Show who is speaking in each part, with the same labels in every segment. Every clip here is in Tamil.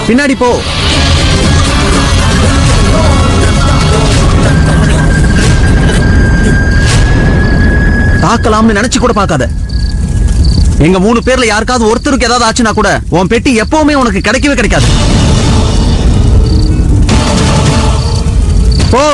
Speaker 1: பின்னாடி போ. தாக்கலாம்னு நினைச்சு கூட பார்க்காத. எங்க 3 பேர்ல யாருக்காவது ஒருத்தருக்கு ஏதாவது ஆச்சுன்னா கூட உன் பெட்டி எப்பவுமே உனக்கு கிடைக்கவே கிடைக்காது. போ.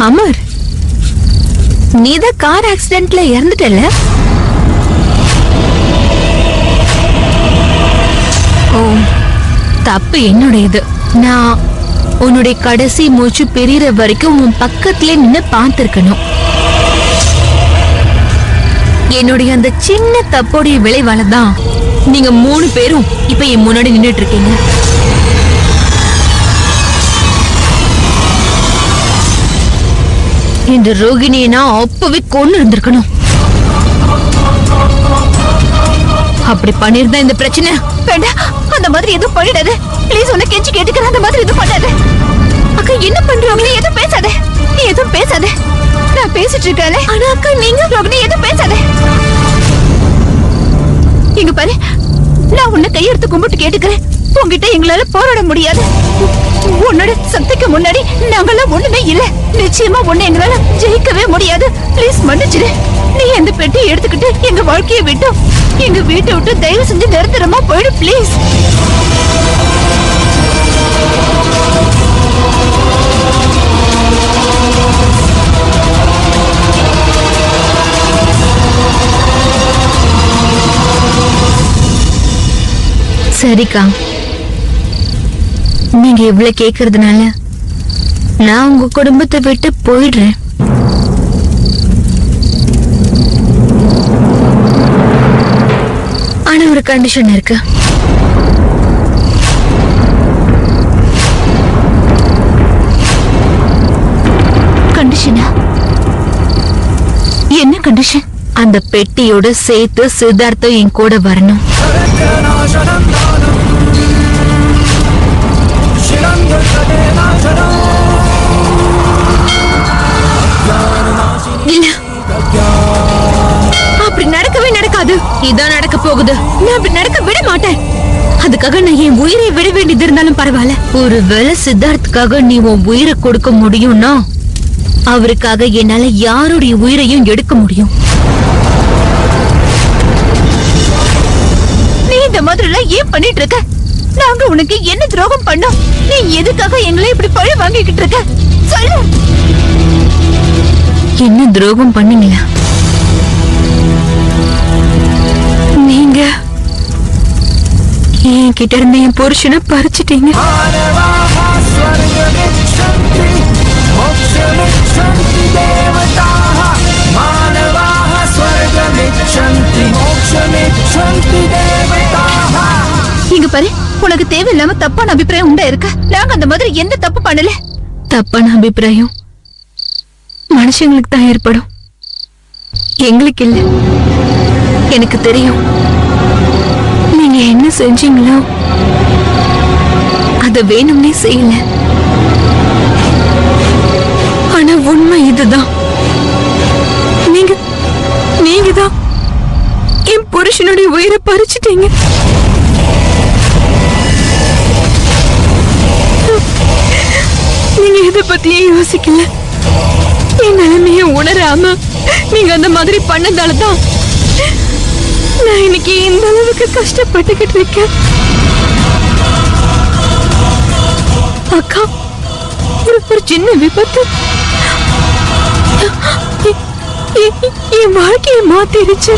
Speaker 2: அமர், நீதான் கார் ஆக்சிடென்ட்ல இறந்துட்டல? ஓ, தப்பு என்னுடையது. நான் உன்னுடைய கடைசி மூச்சு பெரியற வரைக்கும் உன் பக்கத்திலே நின்னு பார்த்திருக்கணும். என்னுடைய அந்த சின்ன தப்போடைய விளைவாலதான் நீங்க 3 பேரும் இப்ப என் முன்னாடி நின்னுட்டு இருக்கீங்க. இந்த ரோகிணியை நான் அப்பவே கொண்டு இருந்திருக்கணும். அப்படி பண்ணிருந்தா இந்த பிரச்சனை வேண்டாம். அந்த மாதிரி எதுவும் பண்ணிடாத ப்ளீஸ். உன்னை கெஞ்சி கேட்டுக்கிறேன், அந்த மாதிரி எதுவும் பண்ணாத. அக்கா என்ன பண்றீங்களே? எதுவும் பேசாத. நீ எதுவும் பேசாத. நான் பேசிட்டு இருக்கேன். ஆனா அக்கா நீங்க ரோகிணி எதுவும் பேசாத. இங்க பாரு, நான் உன்னை கையெடுத்து கும்பிட்டு கேட்டுக்கிறேன். உங்ககிட்ட எங்களால போராட முடியாது. உன்னோட சக்திக்கு முன்னாடி நாங்கெல்லாம் ஒண்ணுமே இல்ல. நிச்சயமா உன்னை எங்களால ஜெயிக்கவே முடியாது. ப்ளீஸ் மன்னிச்சிடு. நீ அந்த பெட்டியை எடுத்துக்கிட்டு எங்க வாழ்க்கையை விட்டு எங்க வீட்டை விட்டு தயவு செஞ்சு நிரந்தரமா போயிடு ப்ளீஸ். சரிக்கா, நீங்க இவ்வளவு கேக்குறதுனால நான் உங்க குடும்பத்தை விட்டு போயிடுறேன். ஆனா ஒரு கண்டிஷன் இருக்கு. கண்டிஷனா? என்ன கண்டிஷன்? அந்த பெட்டியோட சேர்த்து சித்தார்த்தம் என் கூட வரணும். அப்படி நடக்கவே நடக்காது. இதான் நடக்க போகுது. நான் அப்படி நடக்க விட மாட்டேன். அதுக்காக நான் என் உயிரை விட வேண்டியது இருந்தாலும் பரவாயில்ல. ஒருவேளை சித்தார்த்துக்காக நீ உன் உயிரை கொடுக்க முடியும்னா அவருக்காக என்னால யாருடைய உயிரையும் எடுக்க முடியும். நீ இந்த மாதிரி எல்லாம் ஏன் பண்ணிட்டு இருக்க? நாங்க உனக்கு என்ன துரோகம் பண்ணோம்? நீ எதுக்காக எங்களை இப்படி பழி வாங்கிக்கிட்டு இருக்க? சொல்லு. என்ன துரோகம் பண்ணீங்களா? நீங்க என்கிட்ட இருந்த என் புருஷனை பறிச்சிட்டீங்க. இங்க பாரு, உனக்கு தேவையில்லாம தப்பான அபிப்பிராயம் உண்டா இருக்க. நாங்க அந்த மாதிரி எந்த தப்பு பண்ணல. தப்பான அபிப்பிராயம் மனுஷங்களுக்கு தான் ஏற்படும், எங்களுக்கு இல்ல. எனக்கு தெரியும் நீங்க என்ன செஞ்சீங்களோ அத வேணும்னே செய்யல. ஆனா உண்மை இதுதான். நீங்க தான் என் புருஷனுடைய உயிரை பறிச்சிட்டீங்க. நீங்க இத பத்தியே யோசிக்கல. என் நிலைமைய உணராம நீங்க அந்த மாதிரி பண்ணதாலதான் நான் இன்னைக்கு இந்த அளவுக்கு கஷ்டப்பட்டுக்கிட்டு இருக்கேன். அக்கா, ஒரு சின்ன விபத்து என் வாழ்க்கையை மாத்திருச்சு.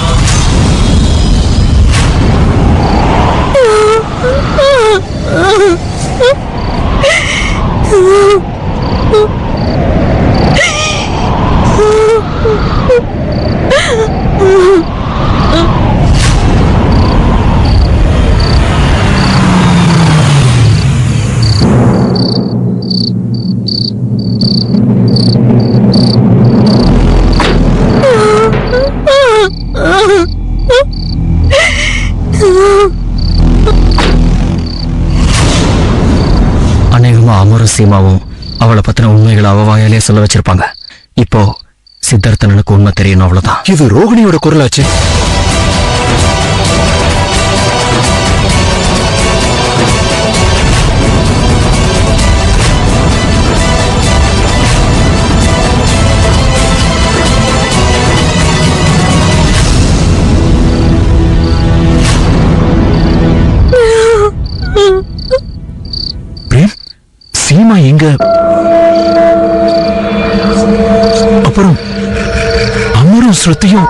Speaker 1: அநேகமா அமரும் சீமாவும் அவளை பத்தின உண்மைகளை அவ வாயாலே சொல்ல வச்சிருப்பாங்க. இப்போ சித்தார்த்தனுக்கு உண்மை தெரியணும், அவ்வளவுதான்.
Speaker 3: இது ரோகிணியோட குரலாச்சு. சீமா எங்க? அப்புறம் அமரும் ஸ்ருதியும்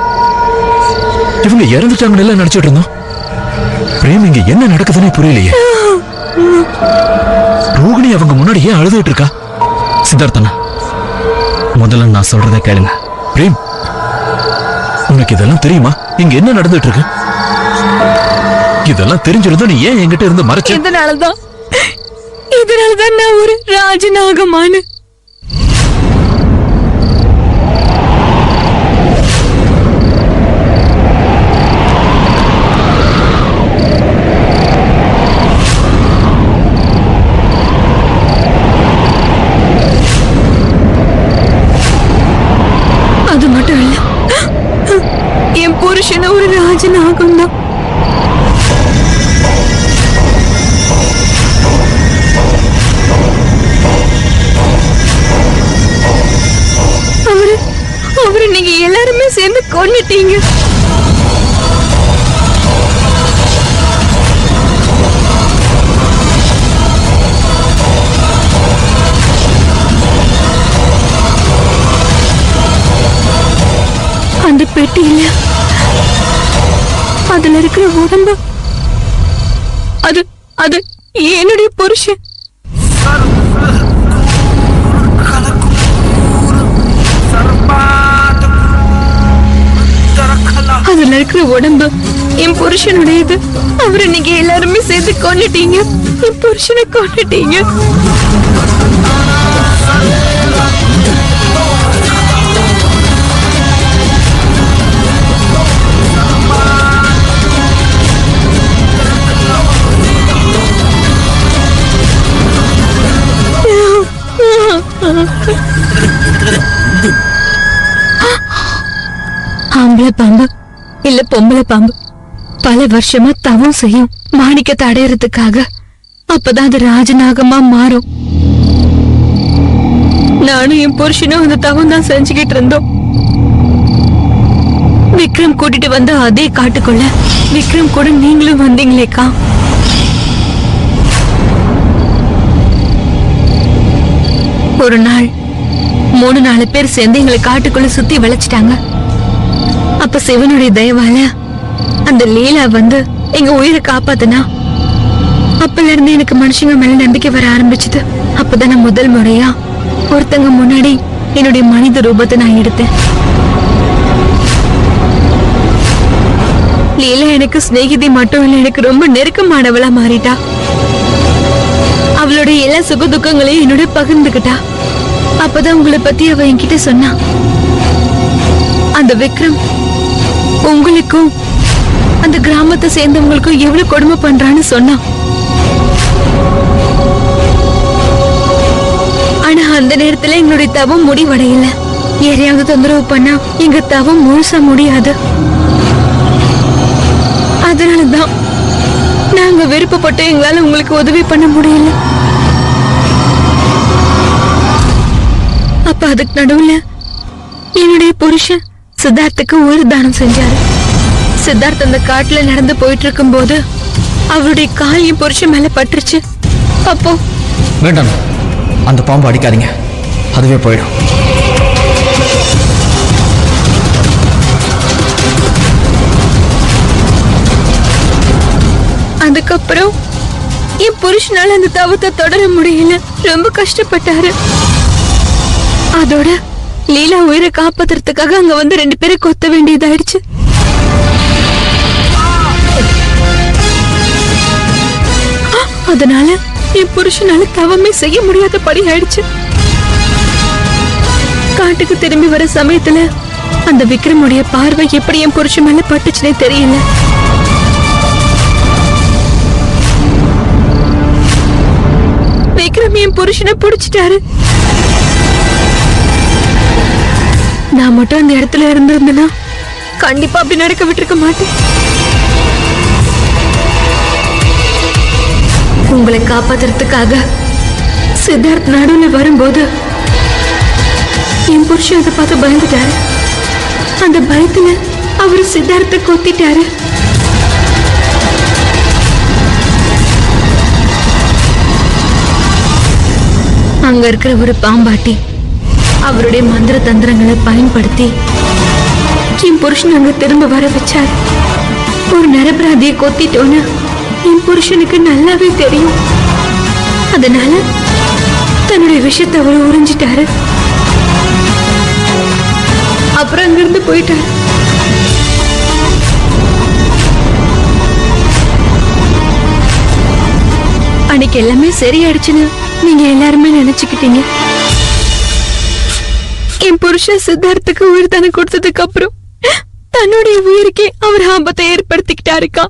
Speaker 3: இவங்க இறந்துட்டாங்கன்னு நினைச்சிட்டு இருந்தோம். பிரேம், இங்க என்ன நடக்குதுன்னு புரியலையே. ரோகிணி அவங்க முன்னாடி ஏன் அழுதுட்டு இருக்கா?
Speaker 1: சித்தார்த்தனா, முதல்ல நான் சொல்றதை கேளுங்க.
Speaker 3: பிரேம், உனக்கு இதெல்லாம் தெரியுமா? இங்க என்ன நடந்துட்டு இருக்கு? இதெல்லாம் தெரிஞ்சிருந்தா நீ ஏன் என்கிட்ட இருந்து மறைச்ச?
Speaker 2: இதனாலதான் நான் ஒரு ராஜநாகமான. அது மட்டும் இல்ல, என் புருஷன் ஒரு ராஜநாகம் தான். அவரு நீங்க எல்லாருமே சேர்ந்து கொன்னுட்டீங்க. அந்த பெட்டியில அதுல இருக்கிற உடம்பு அது என்னுடைய புருஷன். அதுல இருக்கிற உடம்பு என் புருஷனுடையது. அவரை நீங்க எல்லாருமே சேர்த்து கொன்னுட்டீங்க. என் புருஷனை கொன்னுட்டீங்க. ஆம்பளை பாம்பு இல்ல பொம்பளை பாம்பு பல வருஷமா தவம் செய்யும் மாணிக்கத்தை அடையறதுக்காக. அப்பதான் அது ராஜநாகமா மாறும். நானும் என் புருஷனும் அந்த தவம் தான் செஞ்சுக்கிட்டு இருந்தோம். விக்ரம் கூட்டிட்டு வந்த அதே காட்டுக்குள்ள விக்ரம் கூட நீங்களும் வந்தீங்களேக்கா. ஒரு நாள் 3-4 பேர் சேர்ந்து எங்களை காட்டுக்குள்ள சுத்தி வளைச்சிட்டாங்க. அப்ப சிவனுடைய தயவால அந்த லீலா வந்து எங்க உயிரை காப்பாத்துனா. அப்பல இருந்து எனக்கு மனுஷங்க மேல நம்பிக்கை வர ஆரம்பிச்சது. அப்பதான் நான் முதல் முறையா ஒருத்தங்க முன்னாடி என்னுடைய மனித ரூபத்தை நான் எடுத்தேன். லீலா எனக்கு சிநேகிதி மட்டும் இல்ல, எனக்கு ரொம்ப நெருக்கமானவளா மாறிட்டா. அவளுடைய எல்லா சுக துக்கங்களையும் என்னோட பகிர்ந்துகிட்டா. அப்பதான் உங்களை பத்தி அவ என்கிட்ட சொன்னா. அந்த விக்ரம் உங்களுக்கும் அந்த கிராமத்தை சேர்ந்தவங்களுக்கும் எவ்வளவு கொடுமை பண்றான்னு சொன்னா. ஆனா அந்த நேரத்துல எங்களுடைய தவம் முடிவடையல. யாரையாவது தொந்தரவு பண்ணா எங்க தவம் முழுசா முடியாது. அதனாலதான் நாங்க விருப்பப்பட்டு எங்களால உங்களுக்கு உதவி பண்ண முடியல. அப்ப அதுக்கு நடுவுல என்னுடைய புருஷன் சித்தார்த்துக்கு ஒரு தானம் செஞ்சாரு. சித்தார்த் அந்த காட்டுல நடந்து போயிட்டு இருக்கும் போது அவருடைய கால் என் புருஷன் மேல பட்டுருச்சு. அப்போ
Speaker 3: வேண்டாம்,
Speaker 1: அந்த பாம்பு அடிக்காதீங்க, அதுவே போயிடும்.
Speaker 2: அதுக்கப்புறம் என் புருஷனால அந்த தவத்தை தொடர முடியல, ரொம்ப கஷ்டப்பட்டாரு. அதோட லீலா உயிரை காப்பாத்துறதுக்காக அங்க வந்து 2 பேரை கொத்த வேண்டியதாயிடுச்சு. அதனால என் புருஷனால தவமே செய்ய முடியாதபடி ஆயிடுச்சு. காட்டுக்கு திரும்பி வர சமயத்துல அந்த விக்ரமுடைய பார்வை எப்படி என் புருஷன் மேல பட்டுச்சுனே தெரியல. விக்ரம் என் புருஷனை பிடிச்சிட்டாரு. நான் மட்டும் அந்த இடத்துல இருந்திருந்தேன்னா கண்டிப்பா அப்படி நடக்க விட்டுருக்க மாட்டேன். உங்களை காப்பாத்துறதுக்காக சித்தார்த் நடுவுல வரும்போது என் புருஷன் அதை பார்த்து பயந்துட்டாரு. அந்த பயத்துல அவரு சித்தார்த்த கொத்திட்டாரு. அங்க இருக்கிற ஒரு பாம்பாட்டி அவருடைய மந்திர தந்திரங்களை பயன்படுத்தி என் புருஷன் அங்க திரும்ப வர வச்சார். ஒரு நரபராதியை கொத்திட்டோன்னு என் புருஷனுக்கு நல்லாவே தெரியும். அதனால தன்னுடைய விஷயத்தை அவரு உறிஞ்சிட்டாரு. அப்புறம் அங்கிருந்து போயிட்டாரு. அன்னைக்கு எல்லாமே சரியாயிடுச்சுன்னு நீங்க எல்லாருமே நினைச்சுக்கிட்டீங்க. என் புருஷன் சித்தார்த்துக்கு உயிர் தானே கொடுத்ததுக்கு அப்புறம் தன்னுடைய உயிருக்கே அவர் ஆபத்தை ஏற்படுத்திக்கிட்டாருக்கா.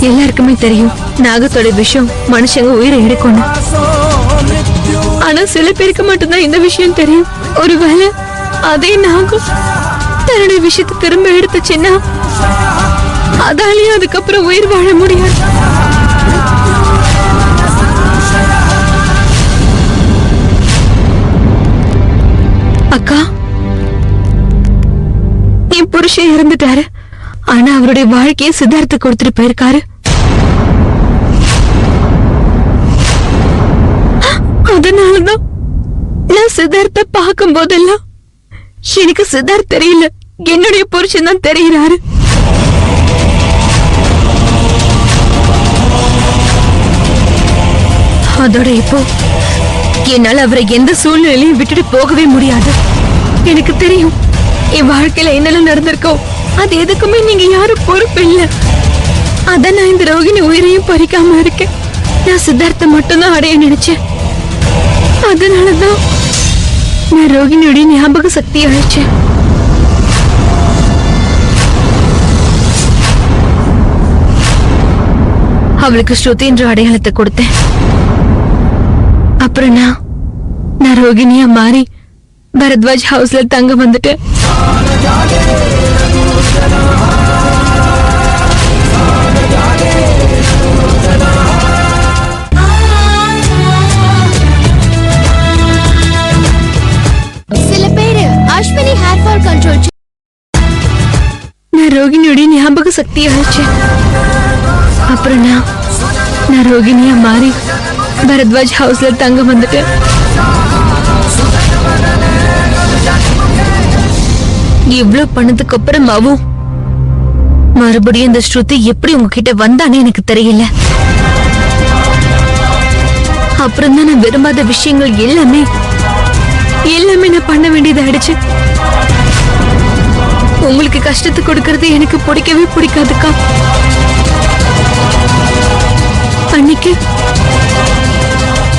Speaker 2: எல்லாருக்குமே தெரியும் நாகத்தோட விஷயம் மனுஷங்க உயிரை எடுக்கணும். ஆனா சில பேருக்கு மட்டும்தான் இந்த விஷயம் தெரியும். ஒருவேளை அதே நாகம் தன்னுடைய விஷயத்தை திரும்ப எடுத்துச்சுன்னா அதாலேயும் அதுக்கப்புறம் உயிர் வாழ முடியாது. அக்கா, என் புருஷன் இறந்துட்டாரு. ஆனா அவருடைய வாழ்க்கையை சித்தார்த்த கொடுத்துட்டு போயிருக்காரு. அதனாலதான் நான் சித்தார்த்த பார்க்கும் போதெல்லாம் எனக்கு சித்தார்த் தெரியல, என்னுடைய புருஷன் தான் தெரிகிறாரு. அதோட இப்போ என்னால அவரை எந்த சூழ்நிலையும் விட்டுட்டு போகவே முடியாது. எனக்கு தெரியும் என் வாழ்க்கையில என்னெல்லாம் நடந்திருக்கோ அது எதுக்குமே நீங்க யாரும் பொறுப்பு இல்ல. அதான் நான் இந்த ரோகிணி உயிரையும் பறிக்காம இருக்கேன். நான் சித்தார்த்த மட்டும்தான் அடைய நினைச்சேன். அதனாலதான் நான் ரோகிணியுடைய ஞாபக சக்தி அழைச்சேன். அவளுக்கு ஸ்ருதி என்ற அடையாளத்தை கொடுத்தேன். அப்புறம் நான் ரோகிணியா மாறி பரத்வாஜ் ஹவுஸ்ல தங்க வந்துட்டேன்.
Speaker 4: சில பேரு அஸ்வினி ஹேர் ஃபால் கண்ட்ரோல்
Speaker 2: நான் ரோகிணியோட ஞாபக சக்தி அழைச்சேன். அப்புறம் நான் ரோகிணியா மாறி பரத்வாஜ் ஹவுஸ்ல தங்க வந்துட்டேன். இவ்ளோ பண்ணதுக்கு அப்புறமாவும் மறுபடியும் இந்த ஸ்ருதி எப்படி உங்ககிட்ட வந்தானே எனக்கு தெரியல. அப்புறம் தான் நான் விரும்பாத விஷயங்கள் எல்லாமே நான் பண்ண வேண்டியதாயிடுச்சு. உங்களுக்கு கஷ்டத்தை கொடுக்கறது எனக்கு பிடிக்கவே பிடிக்காதுக்கா. அன்னைக்கு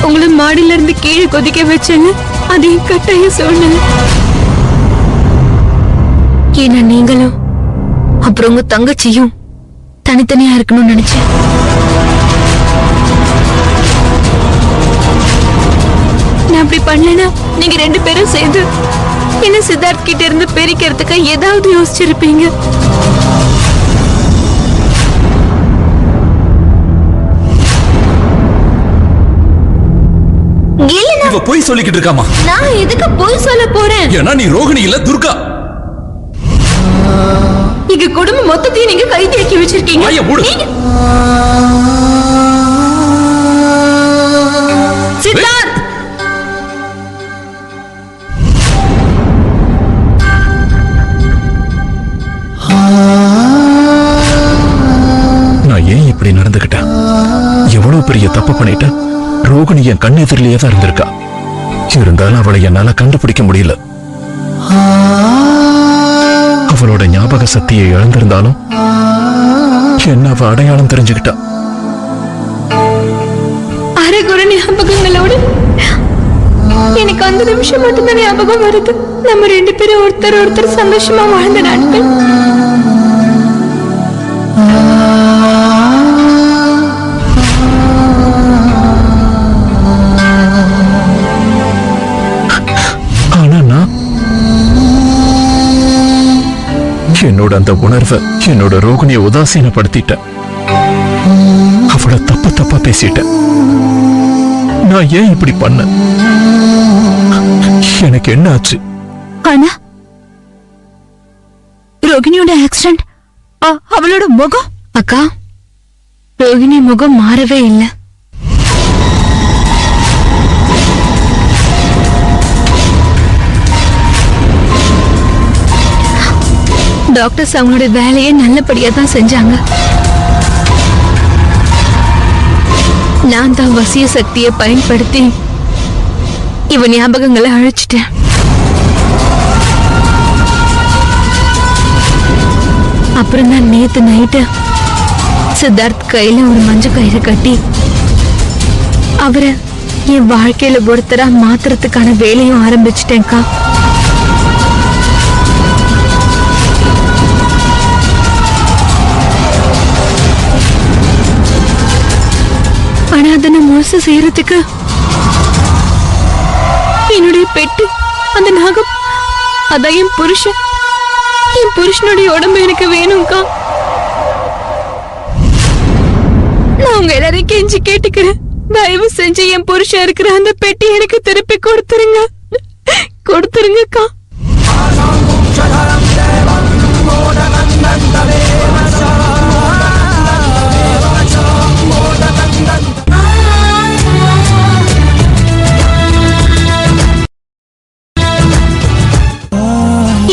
Speaker 2: உங்களை மாடியில இருந்து கீழே கொதிக்க வச்சேன்னு அதையும் கட்டாய சூழ்நிலை. ஏன்னா நீங்களும் அப்புறம் உங்க தங்கச்சியும் தனித்தனியா இருக்கணும்னு நினைச்சேன். நான் அப்படி பண்ணலனா நீங்க 2 பேரும் சேர்ந்து என்ன சித்தார்த் கிட்ட இருந்து பிரிக்கிறதுக்கு ஏதாவது யோசிச்சிருப்பீங்க.
Speaker 3: இவ போய் சொல்லிக்கிட்டு இருக்காமா?
Speaker 2: நான் எதுக்கு போய் சொல்ல போறேன்?
Speaker 3: ஏன்னா நீ ரோகிணி இல்ல துர்கா.
Speaker 2: எங்க குடும்பம் மொத்தத்தையும் நீங்க கை தேக்கி வச்சிருக்கீங்க.
Speaker 3: வாயை மூடு.
Speaker 2: சித்தார்த்,
Speaker 3: நான் ஏன் இப்படி நடந்துகிட்டேன்? எவ்வளவு பெரிய தப்பு பண்ணிட்டேன். ரோகிணி என் கண் எதிரிலேயே தான் இருந்திருக்கா. இருந்தாலும் அவளை என்னால கண்டுபிடிக்க முடியல. அவளோட ஞாபக சக்தியை இழந்திருந்தாலும் என்ன அவ அடையாளம் தெரிஞ்சுக்கிட்டா.
Speaker 2: அரைகுறை ஞாபகங்களோடு எனக்கு அந்த நிமிஷம் மட்டும்தான் ஞாபகம் வருது. நம்ம 2 பேரும் ஒருத்தர் சந்தோஷமா வாழ்ந்த நாட்கள்.
Speaker 3: ஆனா நான் என்னோட அந்த உணர்வை, என்னோட ரோகிணியை உதாசீனப்படுத்திட்டேன். அவளை தப்பா பேசிட்டேன். நான் ஏன் இப்படி பண்ண? எனக்கு என்ன ஆச்சு?
Speaker 2: ஆனா ரோகிணியோட ஆக்சிடென்ட், அவளோட முகம். அக்கா, ரோகிணி முகம் மாறவே இல்லை. டாக்டர்ஸ் அவங்களோட வேலையை நல்லபடியா தான் செஞ்சாங்க. நான் தான் வசிய சக்தியை பயன்படுத்தி இவ ஞாபகங்களை அழிச்சிட்டேன். அப்புறம் தான் நேத்து நைட்டு சித்தார்த் கையில ஒரு மஞ்சள் கயிறு கட்டி அவரை என் வாழ்க்கையில ஒருத்தரா மாத்துறதுக்கான வேலையும் ஆரம்பிச்சிட்டேன்க்கா. ஆனா அதை நான் முழுசு செய்யறதுக்கு என்னுடைய பெட்டு, அந்த நாகம், அதான் என் புருஷனுடைய உடம்பு எனக்கு வேணும்க்கா. நான் உங்க எல்லாரையும் கெஞ்சி கேட்டுக்கிறேன், தயவு செஞ்சு என் புருஷன் இருக்கிற அந்த பெட்டி எனக்கு திருப்பி கொடுத்துருங்கக்கா.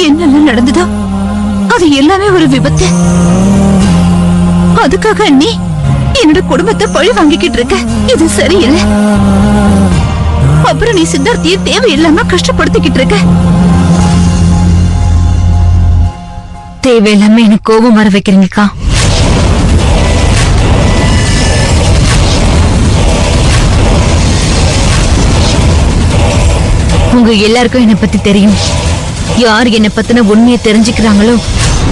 Speaker 2: என்னெல்லாம் நடந்ததோ அது எல்லாமே ஒரு விபத்து. அதுக்காக நீ என்னோட குடும்பத்தை பழி வாங்கிக்கிட்டு இருக்க. இது சரியில்லை. அப்புறம் நீ சித்தார்த்தியை தேவையில்லாம கஷ்டப்படுத்திக்கிட்டு இருக்க. தேவையில்லாம எனக்கு கோபம் வர வைக்கிறீங்கக்கா. உங்க எல்லாருக்கும் என்னை பத்தி தெரியும். யார் என்னை பத்தின உண்மையை தெரிஞ்சுக்கிறாங்களோ,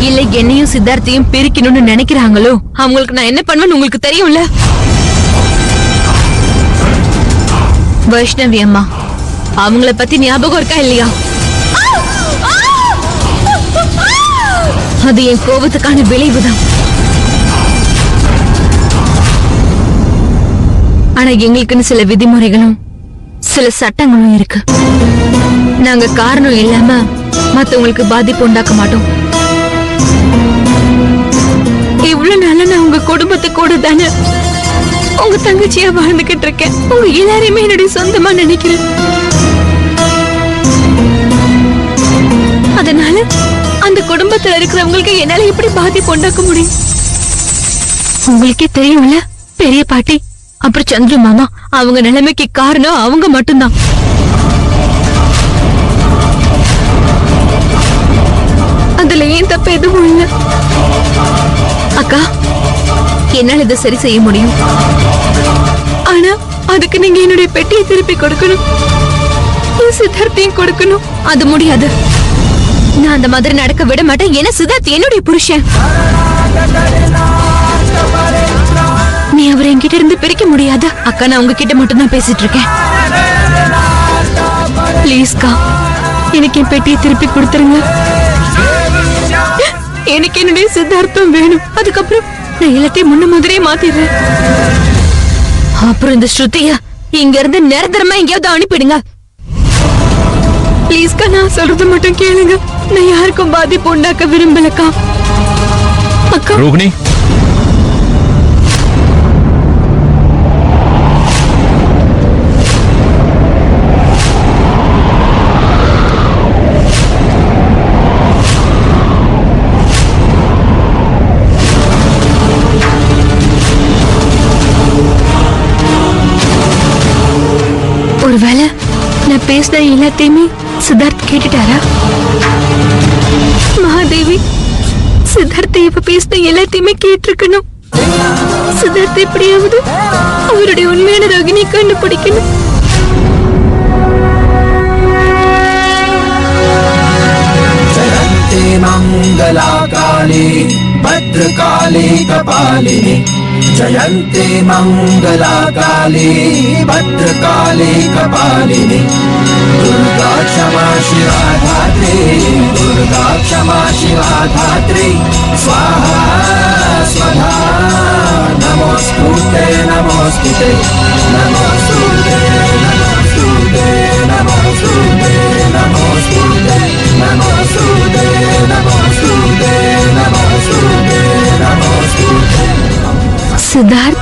Speaker 2: இல்ல என்னையும் சித்தார்த்தையும் பிரிக்கணும்னு நினைக்கிறாங்களோ, அவங்களுக்கு நான் என்ன பண்ணுவேன்னு உங்களுக்கு தெரியும்ல. வைஷ்ணவி அம்மா, அவங்கள பத்தி ஞாபகம் இருக்கா இல்லையா? அது என் கோபத்துக்கான விளைவுதான். ஆனா எங்களுக்குன்னு சில விதிமுறைகளும் சில சட்டங்களும் இருக்கு. நாங்க காரணம் இல்லாம மத்தவங்களுக்கு பாதிப்பு உண்டாக்க மாட்டோம். இவ்வளவு நாள நான் உங்க குடும்பத்து கூட தானே உங்க தங்கச்சியா வாழ்ந்துகிட்டு இருக்கேன். உங்க எல்லாரையுமே என்னுடைய சொந்தமா நினைக்கிறேன். அதனால அந்த குடும்பத்துல இருக்கிறவங்களுக்கு என்னால எப்படி பாதிப்பு உண்டாக்க முடியும்? உங்களுக்கே தெரியும்ல, பெரிய பாட்டி அப்புறம் சந்திர மாமா, அவங்க நிலைமைக்கு காரணம் அவங்க மட்டும்தான். அதுல ஏன் தப்பு எதுவும் இல்ல. அக்கா, என்னால இதை சரி செய்ய முடியும். ஆனா அதுக்கு நீங்க என்னுடைய பெட்டியை திருப்பி கொடுக்கணும், சித்தார்த்தையும் கொடுக்கணும். அது முடியாது. நான் அந்த மாதிரி நடக்க விட மாட்டேன். ஏன்னா சித்தார்த் என்னுடைய புருஷன். நீ அவரை என்கிட்ட இருந்து பிரிக்க முடியாது. அக்கா, நான் உங்ககிட்ட மட்டும் தான் பேசிட்டு இருக்கேன். பிளீஸ்க்கா, எனக்கு என் பெட்டியை திருப்பி கொடுத்துருங்க. எனக்கு என்னுடைய சித்தார்த்தம் வேணும். அதுக்கப்புறம் நான் எல்லாத்தையும் முன்ன மாதிரியே மாத்திடுறேன். அப்புறம் இந்த ஸ்ருதிய இங்க இருந்து நிரந்தரமா எங்கேயாவது அனுப்பிடுங்க. பிளீஸ்க்கா, நான் சொல்றது மட்டும் கேளுங்க. நான் யாருக்கும் பாதிப்பு உண்டாக்க விரும்பலக்கா. அக்கா
Speaker 3: ரோகிணி,
Speaker 2: ஒருவேளை நான் பேசின எல்லாத்தையுமே சித்தார்த் கேட்டுட்டாரா? மகாதேவி சித்தார்த்த இப்ப பேசின எல்லாத்தையுமே கேட்டிருக்கணும். சித்தார்த் எப்படியாவது அவருடைய உண்மையான ரோகிணி கண்டுபிடிக்கணும்.
Speaker 5: जयन्ती मंगला काली भद्रकाली कपालिनी जयन्ती मंगला काली भद्रकाली कपालिनी दुर्गा क्षमा शिवा धात्री दुर्गा क्षमा शिवा धात्री स्वाहा स्वधा नमोस्तुते नमोस्तुते नमोस्तुते नमोस्तुते नमोस्तुते नमोस्तुते नमोस्तुते नमोस्तुते नमोस्तुते नमोस्तुते
Speaker 2: सिद्धार्थ